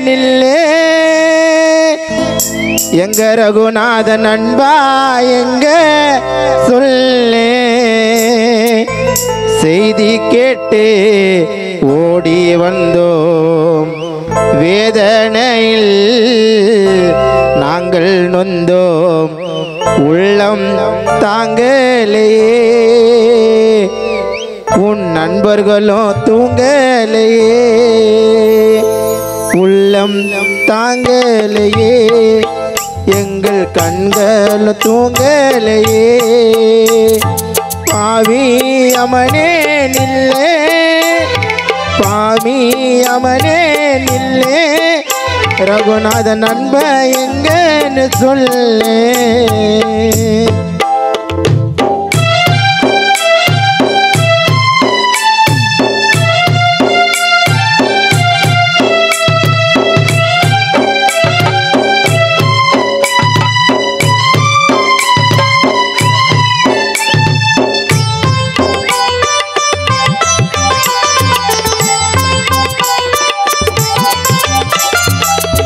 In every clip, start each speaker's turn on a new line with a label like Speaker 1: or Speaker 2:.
Speaker 1: நில்லே எங்க ரகுநாதன் அன்பா எங்க சொல்லே செய்தி கேட்டு ஓடி வந்தோம் வேதனையில் நாங்கள் நொந்தோம் உள்ளம் தாங்கலையே உன் நண்பர்களும் தூங்கலையே உள்ளம் தாங்கலையே எங்கள் கண்கள் தூங்கலையே பாவி அமனே நில்லே பாவி அமனே நில்லே ரகுநாதன் அன்ப எங்கன்னு சொல்லே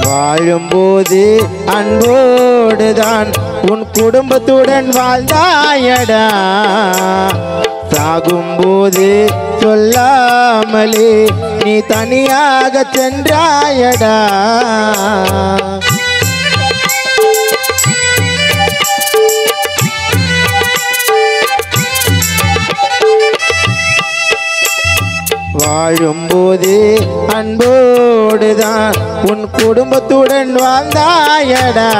Speaker 1: வாழும்போது அன்போடுதான் உன் குடும்பத்துடன் வாழ்ந்தாயடா சாகும்போது சொல்லாமலே நீ தனியாக சென்றாயடா வாழும்போது அன்போடுதான் உன் குடும்பத்துடன் வாழ்ந்தாயடா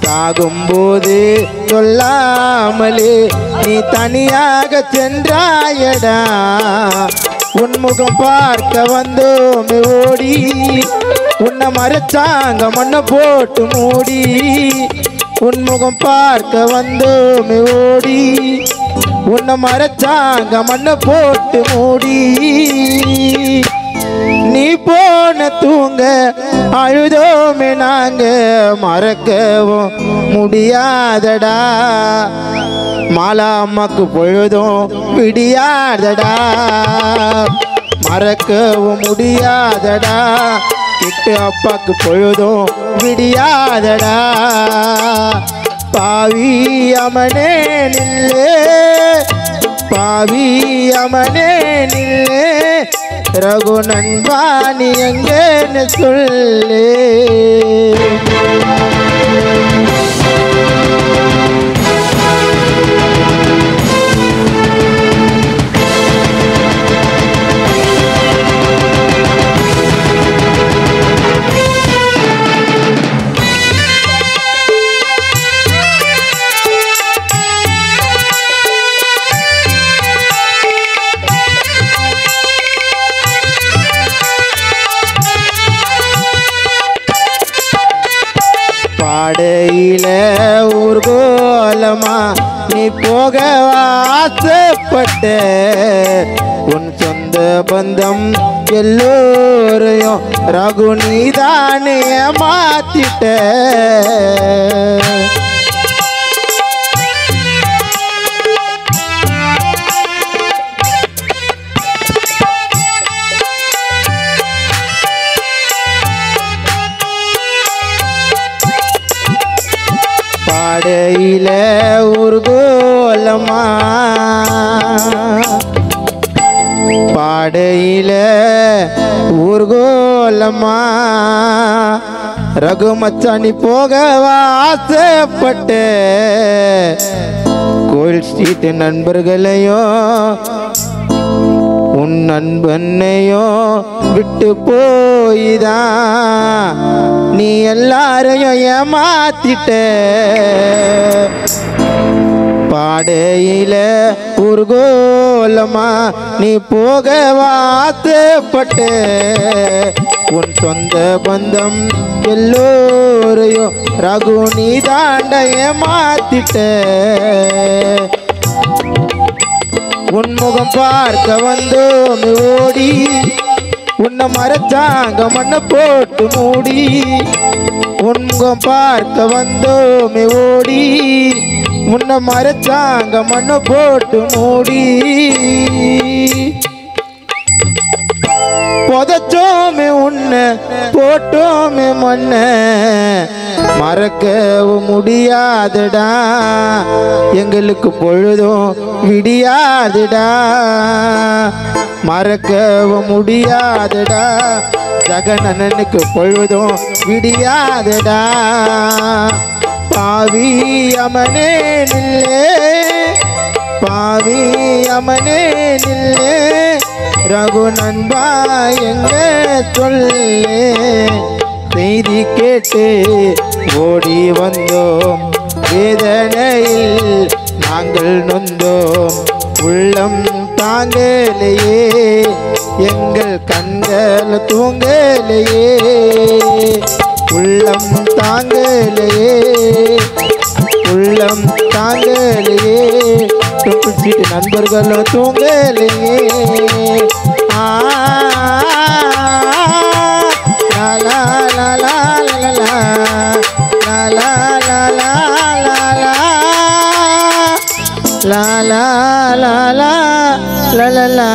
Speaker 1: சாகும்போது சொல்லாமலே நீ தனியாக சென்றாயடா உன்முகம் பார்க்க வந்தோமே ஓடி உன்னை மறைச்சாங்க மண்ணை போட்டு மூடி உன்முகம் பார்க்க வந்தோமே ஓடி உன்னை மறைச்சாங்க மண்ணை போட்டு மூடி நீ போன தூங்க அழுதோமே நாங்க மறக்கவும் முடியாதடா மாலா அம்மாக்கு பொழுதும் விடியாதடா மறக்கவும் முடியாதடா கிட்டு அப்பாக்கு பொழுதும் விடியாதடா பாவி அமனே நில்லே பாவி அமனே நில்லே ரகு நண்பா நீ எங்கன்னு சொல்லே பாடையில ஊர்கோலமா நீ போக ஆசைப்பட்ட உன் சொந்த பந்தம் எல்லோரையும் ரகு நீதானே மாத்திட்ட பாடையில ஊர்கோலமா பாடையில ஊர்கோலமா ரகு மச்சானி போக ஆசைப்பட்ட கோயில் ஸ்ட்ரீட் நண்பர்களையும் உன் நண்பனையும் விட்டு போய்தான் நீ எல்லாரையும் ஏமாத்திட்ட பாடையில ஊர்கோலமா நீ போக ஆசைப்பட்ட உன் சொந்த பந்தம் எல்லோரையும் ரகு நீ தாண்ட ஏமாத்திட்ட உன்முகம் பார்க்க வந்தோம் ஓடி உன்னை மறைச்சாங்க மண்ணை போட்டு மூடி உன்முகம் பார்க்க வந்தோம் ஓடி உன்னை மறைச்சாங்க மண்ணை போட்டு மூடி புதைச்சோமே உன்னை மண்ண மறக்கவும் முடியாதுடா எங்களுக்கு பொழுதும் விடியாதுடா மறக்கவும் முடியாதுடா ஜெகனண்ணனுக்கு பொழுதும் விடியாதுடா பாவி அமனே நில்லே பாவி அமனே நில்லே ரகு நண்பா எங்க சொல்லே செய்தி கேட்டு ஓடி வந்தோம் வேதனையில் நாங்கள் நொந்தோம் உள்ளம் தாங்கலையே எங்கள் கண்கள் தூங்கலையே உள்ளம் தாங்கலையே உள்ளம் தாங்கலையே தொட்டில் சீட்டு நண்பர்களும் தூங்கலையே லா லா லா லா லா லா லா லா லா லா லா லா லா லா லா லா